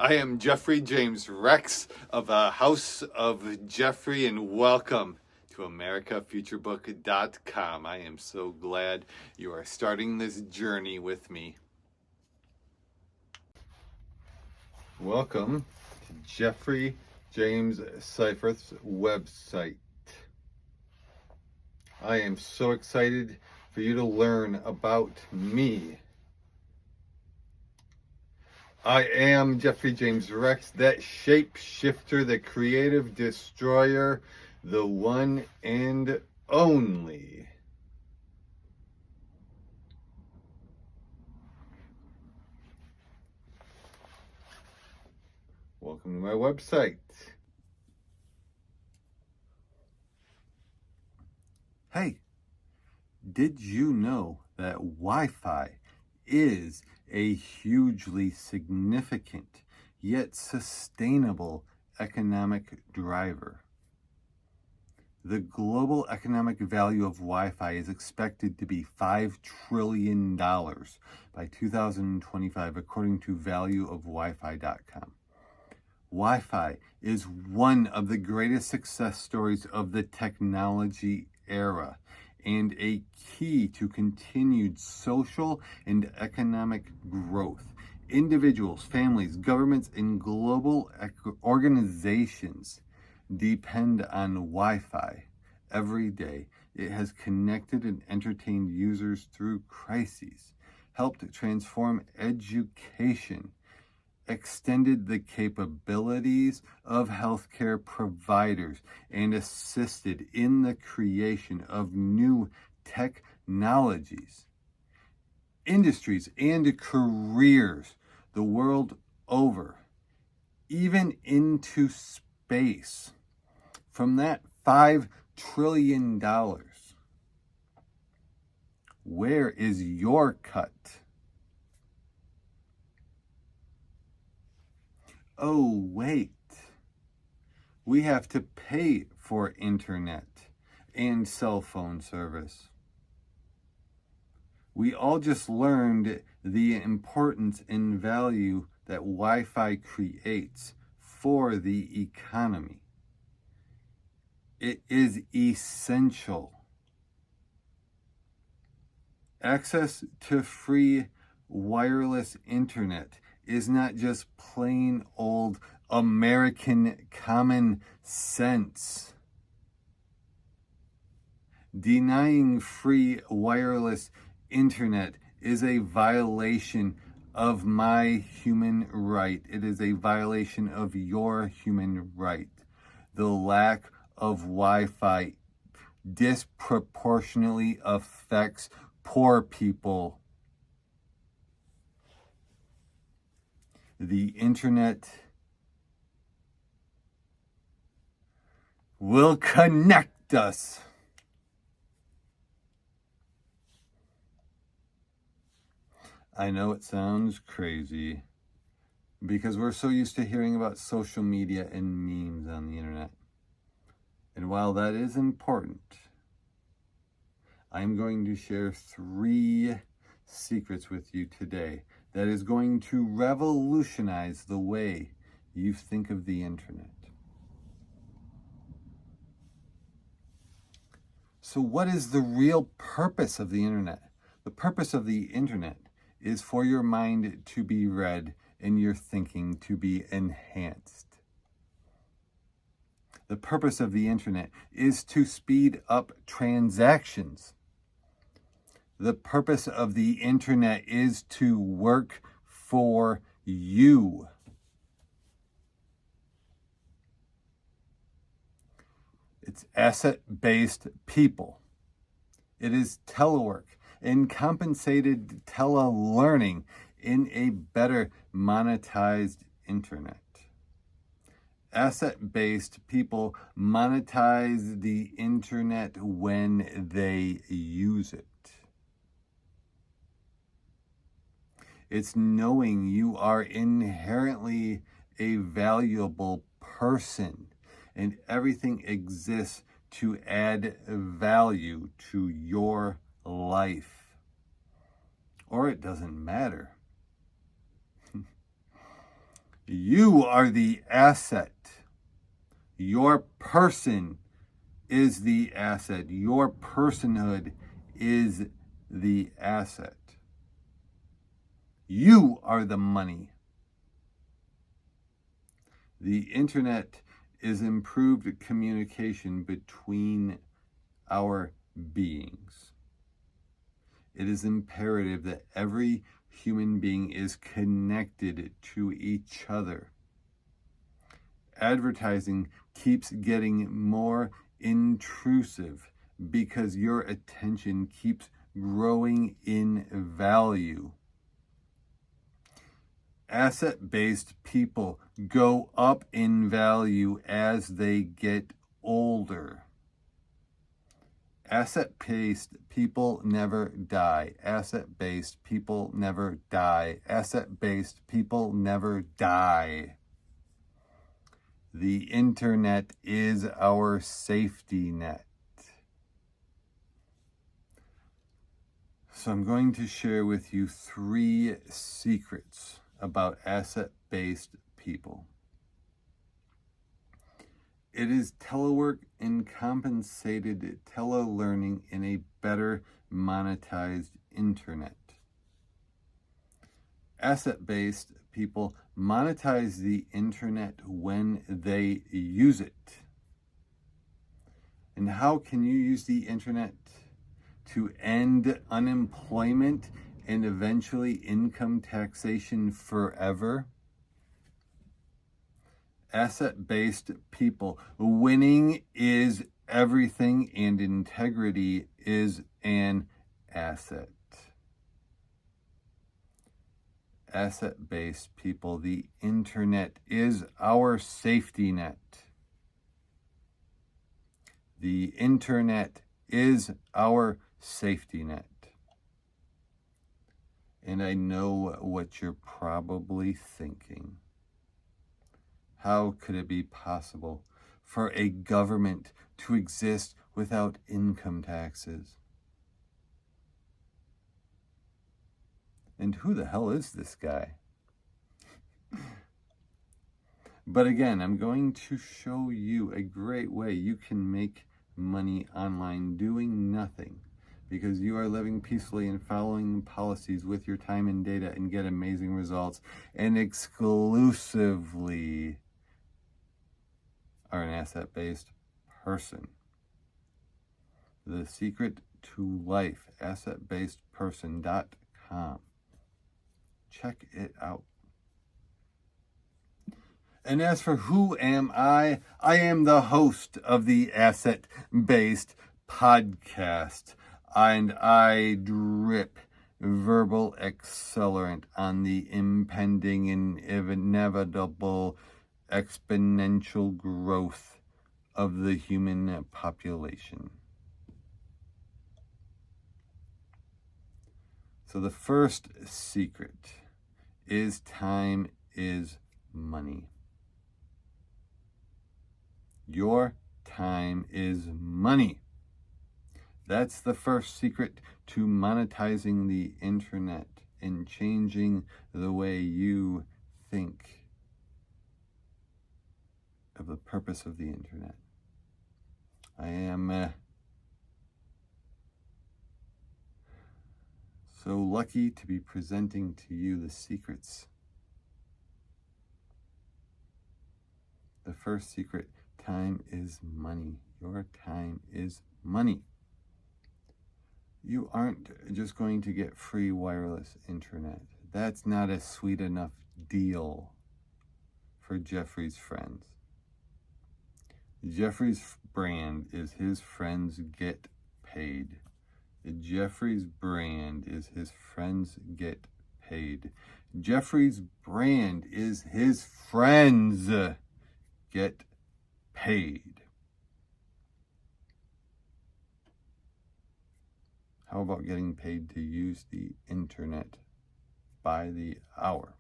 I am Jeffrey James Rex of the House of Jeffrey, and welcome to AmericaFuturebook.com. I am so glad you are starting this journey with me. Welcome to Jeffrey James Seyferth's website. I am so excited for you to learn about me. I am Jeffrey James Rex, that shapeshifter, the creative destroyer, the one and only. Welcome to my website. Hey, did you know that Wi-Fi is a hugely significant yet sustainable economic driver? The global economic value of Wi-Fi is expected to be $5 trillion by 2025, according to valueofwifi.com. Wi-Fi is one of the greatest success stories of the technology era and a key to continued social and economic growth. Individuals, families, governments, and global organizations depend on Wi-Fi every day. It has connected and entertained users through crises, helped transform education, extended the capabilities of healthcare providers, and assisted in the creation of new technologies, industries, and careers the world over, even into space. From that $5 trillion, where is your cut? Oh, wait, we have to pay for internet and cell phone service. We all just learned the importance and value that Wi-Fi creates for the economy. It is essential. Access to free wireless internet is not just plain old American common sense. Denying free wireless internet is a violation of my human right. It is a violation of your human right. The lack of Wi-Fi disproportionately affects poor people. The internet will connect us. I know it sounds crazy because we're so used to hearing about social media and memes on the internet. And while that is important, I'm going to share 3 secrets with you today that is going to revolutionize the way you think of the internet. So what is the real purpose of the internet? The purpose of the internet is for your mind to be read and your thinking to be enhanced. The purpose of the internet is to speed up transactions. The purpose of the internet is to work for you. It's asset-based people. It is telework and compensated telelearning in a better monetized internet. Asset-based people monetize the internet when they use it. It's knowing you are inherently a valuable person and everything exists to add value to your life. Or it doesn't matter. You are the asset. Your person is the asset. Your personhood is the asset. You are the money. The internet is improved communication between our beings. It is imperative that every human being is connected to each other. Advertising keeps getting more intrusive because your attention keeps growing in value. Asset-based people go up in value as they get older. Asset-based people never die. Asset-based people never die. Asset-based people never die. The internet is our safety net. So I'm going to share with you 3 secrets about asset-based people. It is telework and compensated telelearning in a better monetized internet. Asset-based people monetize the internet when they use it. And how can you use the internet to end unemployment and eventually income taxation forever? Asset-based people. Winning is everything and integrity is an asset. Asset-based people. The internet is our safety net. The internet is our safety net. And I know what you're probably thinking. How could it be possible for a government to exist without income taxes? And who the hell is this guy? But again, I'm going to show you a great way you can make money online doing nothing, because you are living peacefully and following policies with your time and data and get amazing results, and exclusively are an asset-based person. The secret to life, AssetBasedPerson.com. Check it out. And as for who am I am the host of the Asset-Based Podcast. And I drip verbal accelerant on the impending and inevitable exponential growth of the human population. So the first secret is time is money. Your time is money. That's the first secret to monetizing the internet and changing the way you think of the purpose of the internet. I am so lucky to be presenting to you the secrets. The first secret, time is money. Your time is money. You aren't just going to get free wireless internet. That's not a sweet enough deal for Jeffrey's friends. Jeffrey's brand is his friends get paid. Jeffrey's brand is his friends get paid. Jeffrey's brand is his friends get paid. How about getting paid to use the internet by the hour?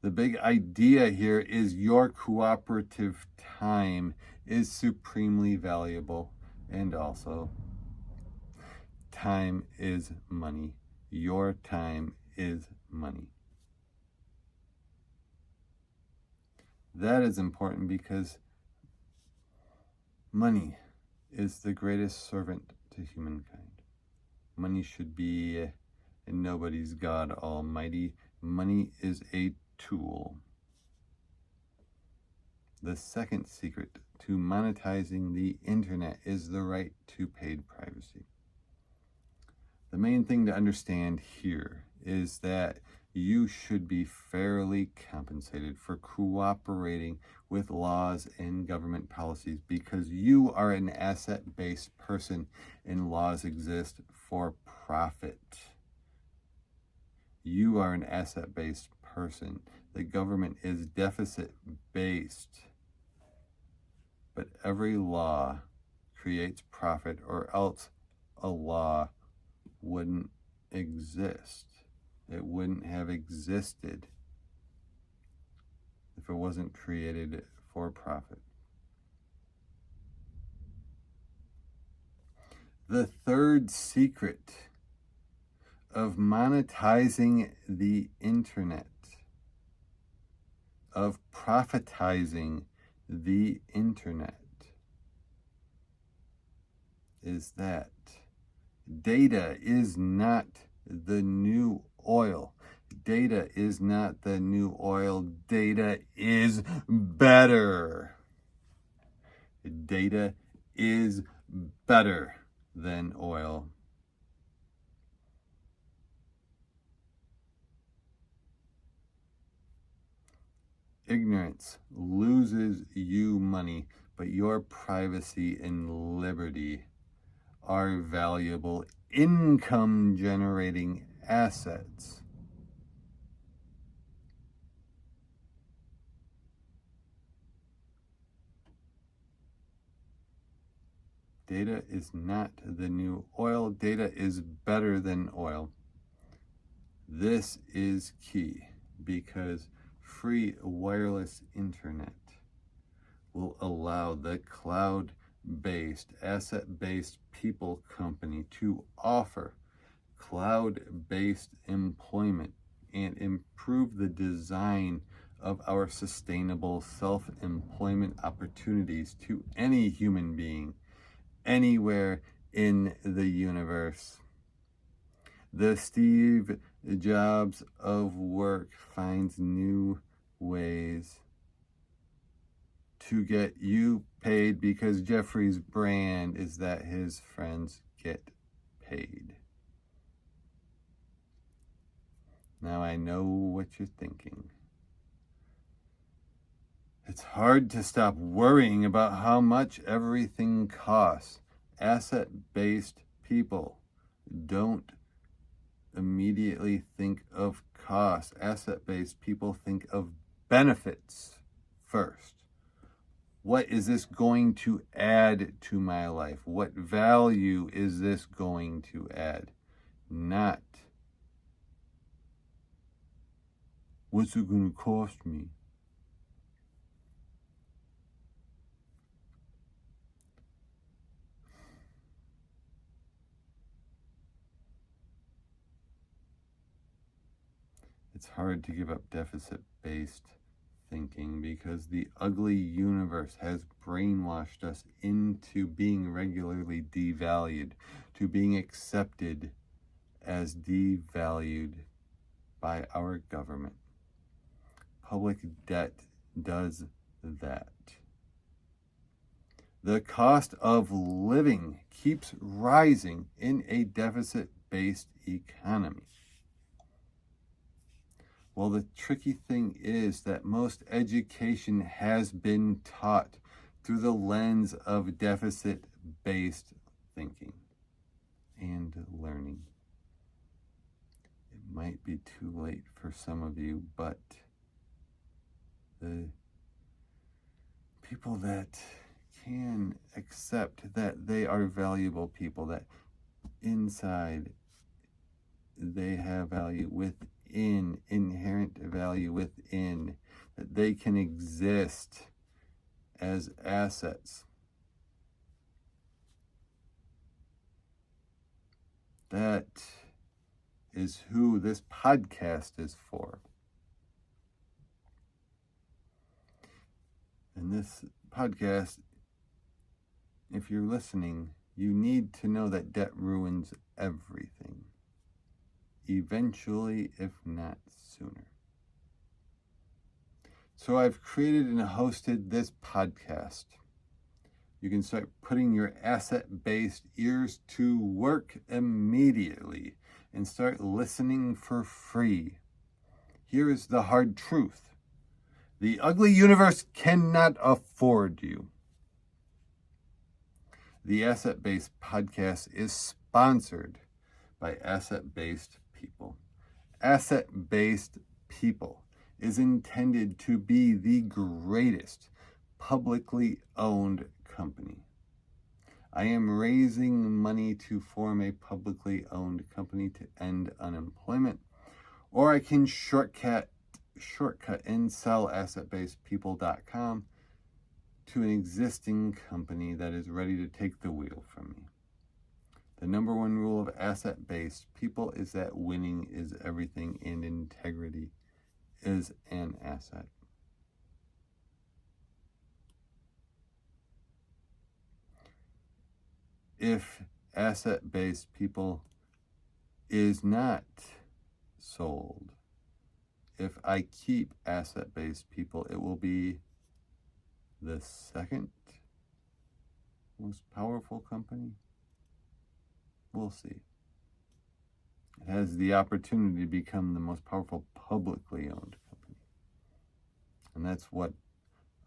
The big idea here is your cooperative time is supremely valuable, and also time is money. Your time is money. That is important because money is the greatest servant to humankind. Money should be nobody's God Almighty. Money is a tool. The second secret to monetizing the internet is the right to paid privacy. The main thing to understand here is that you should be fairly compensated for cooperating with laws and government policies because you are an asset-based person and laws exist for profit. You are an asset-based person. The government is deficit-based. But every law creates profit, or else a law wouldn't exist. It wouldn't have existed if it wasn't created for profit. The third secret of monetizing the internet, of profitizing the internet, is that data is not the new oil. Data is not the new oil. Data is better. Data is better than oil. Ignorance loses you money, but your privacy and liberty are valuable income-generating assets. Data is not the new oil. Data is better than oil. This is key because free wireless internet will allow the cloud-based, asset-based people company to offer cloud-based employment and improve the design of our sustainable self-employment opportunities to any human being anywhere in the universe. The Steve Jobs of work finds new ways to get you paid because Jeffrey's brand is that his friends get paid. Now I know what you're thinking. It's hard to stop worrying about how much everything costs. Asset-based people don't immediately think of cost. Asset-based people think of benefits first. What is this going to add to my life? What value is this going to add? Not, what's it going to cost me? It's hard to give up deficit-based thinking because the ugly universe has brainwashed us into being regularly devalued, to being accepted as devalued by our government. Public debt does that. The cost of living keeps rising in a deficit-based economy. Well, the tricky thing is that most education has been taught through the lens of deficit-based thinking and learning. It might be too late for some of you, but the people that can accept that they are valuable people, that inside they have value within, inherent value within, that they can exist as assets. That is who this podcast is for. this podcast, if you're listening, you need to know that debt ruins everything. Eventually, if not sooner. So I've created and hosted this podcast. You can start putting your asset-based ears to work immediately and start listening for free. Here is the hard truth. The ugly universe cannot afford you. The Asset-Based Podcast is sponsored by Asset-Based People. Asset-Based People is intended to be the greatest publicly owned company. I am raising money to form a publicly owned company to end unemployment, or I can shortcut and sell AssetBasedPeople.com to an existing company that is ready to take the wheel from me. The number one rule of asset-based people is that winning is everything and integrity is an asset. If asset-based people is not sold, if I keep asset-based people, it will be the second most powerful company. We'll see. It has the opportunity to become the most powerful publicly owned company. And that's what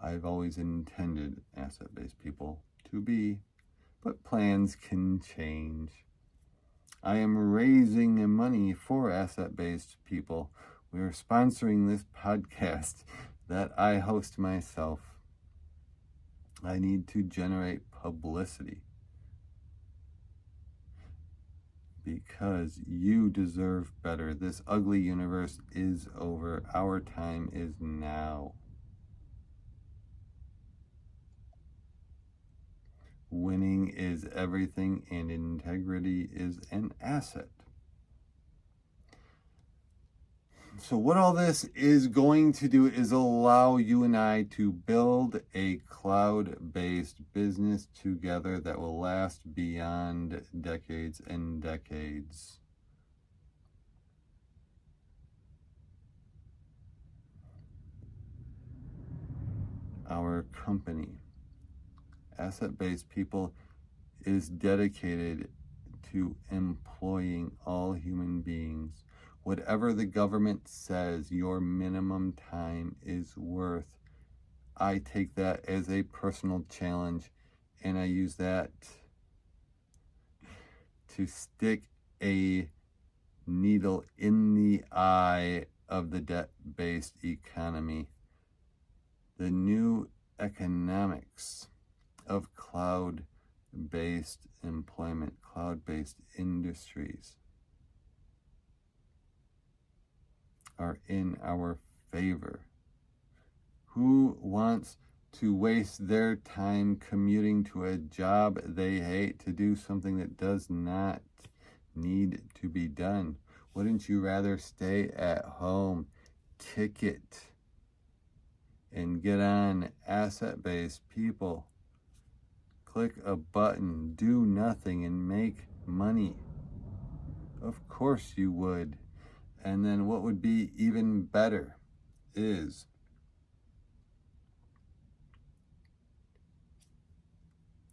I've always intended asset-based people to be. But plans can change. I am raising money for asset-based people. We are sponsoring this podcast that I host myself. I need to generate publicity because you deserve better. This ugly universe is over. Our time is now. Winning is everything and integrity is an asset. So what all this is going to do is allow you and I to build a cloud-based business together that will last beyond decades and decades. Our company, Asset-Based People, is dedicated to employing all human beings. Whatever the government says your minimum time is worth, I take that as a personal challenge, and I use that to stick a needle in the eye of the debt-based economy. The new economics of cloud-based employment, cloud-based industries are in our favor. Who wants to waste their time commuting to a job they hate to do something that does not need to be done? Wouldn't you rather stay at home, kick it, and get on Asset-Based People? Click a button, do nothing, and make money. Of course you would. And then what would be even better is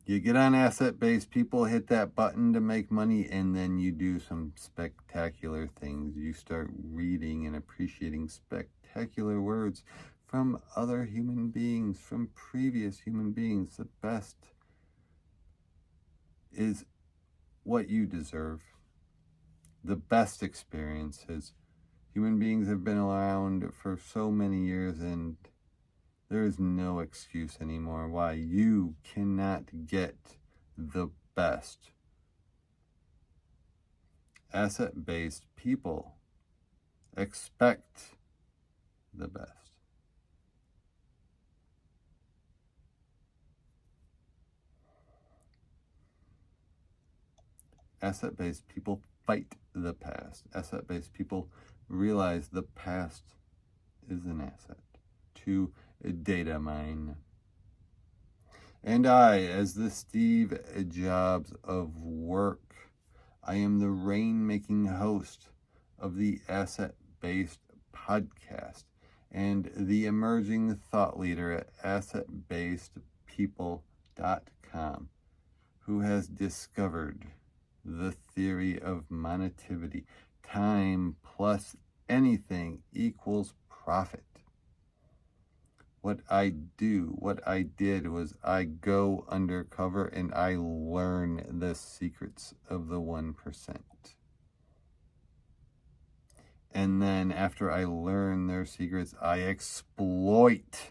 you get on Asset-Based People, hit that button to make money, and then you do some spectacular things. You start reading and appreciating spectacular words from other human beings, from previous human beings. The best is what you deserve. The best experiences. Human beings have been around for so many years, and there is no excuse anymore why you cannot get the best. Asset-Based People expect the best. Asset-Based People fight the past. Asset-Based People realize the past is an asset to data mine. And I, as the Steve Jobs of work, I am the rain-making host of the Asset-Based Podcast and the emerging thought leader at AssetBasedPeople.com, who has discovered the theory of monetivity. Time plus anything equals profit. What I did was I go undercover and I learn the secrets of the 1%. And then after I learn their secrets, I exploit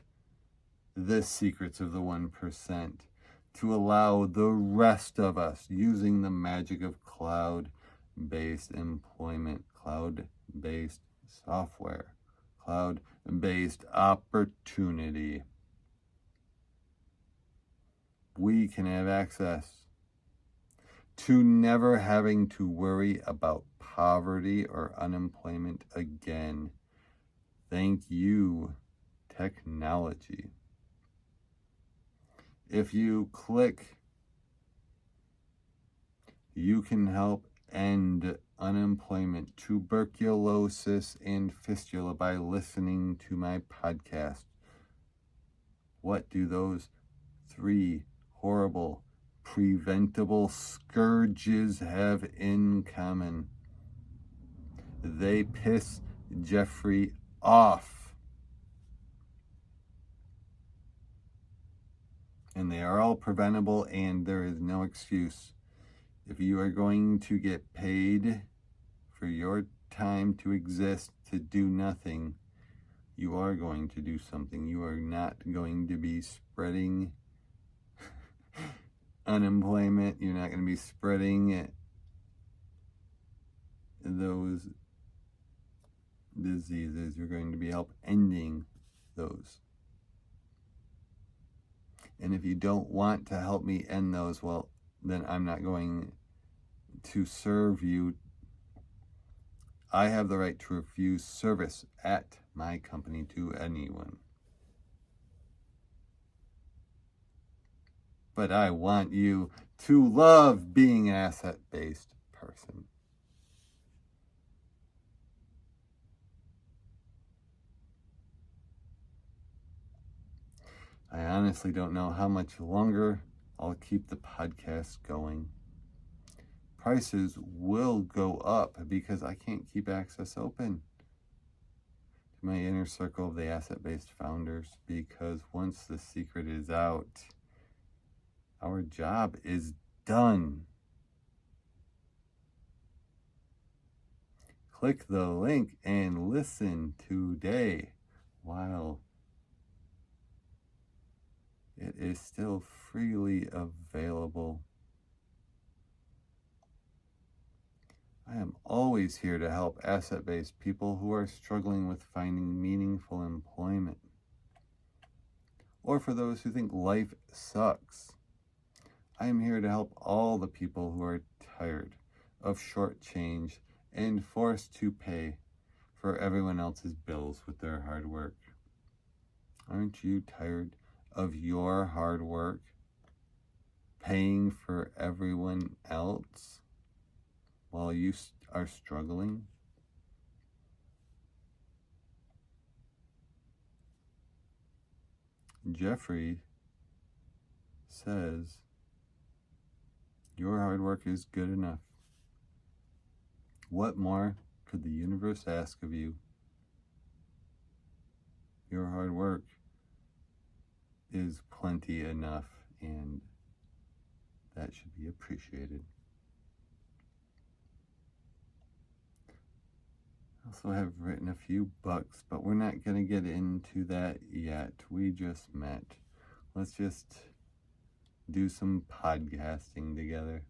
the secrets of the 1% to allow the rest of us, using the magic of cloud-based employment, cloud-based software, cloud-based opportunity, we can have access to never having to worry about poverty or unemployment again. Thank you, technology. If you click, you can help end unemployment, tuberculosis, and fistula by listening to my podcast. What do those 3 horrible, preventable scourges have in common? They piss Jeffrey off. And they are all preventable, and there is no excuse. If you are going to get paid for your time to exist, to do nothing, you are going to do something. You are not going to be spreading unemployment. You're not going to be spreading those diseases. You're going to be ending those. And if you don't want to help me end those, well, then I'm not going to serve you. I have the right to refuse service at my company to anyone. But I want you to love being an asset-based person. I honestly don't know how much longer I'll keep the podcast going. Prices will go up because I can't keep access open to my inner circle of the asset-based founders, because once the secret is out, our job is done. Click the link and listen today while it is still freely available. I am always here to help asset-based people who are struggling with finding meaningful employment, or for those who think life sucks. I am here to help all the people who are tired of short change and forced to pay for everyone else's bills with their hard work. Aren't you tired of your hard work paying for everyone else while you are struggling? Jeffrey says your hard work is good enough. What more could the universe ask of you? Your hard work is plenty enough, and that should be appreciated. I also have written a few books, but we're not going to get into that yet. We just met. Let's just do some podcasting together.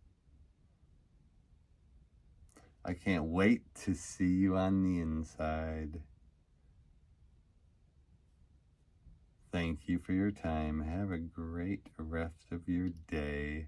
I can't wait to see you on the inside. Thank you for your time. Have a great rest of your day.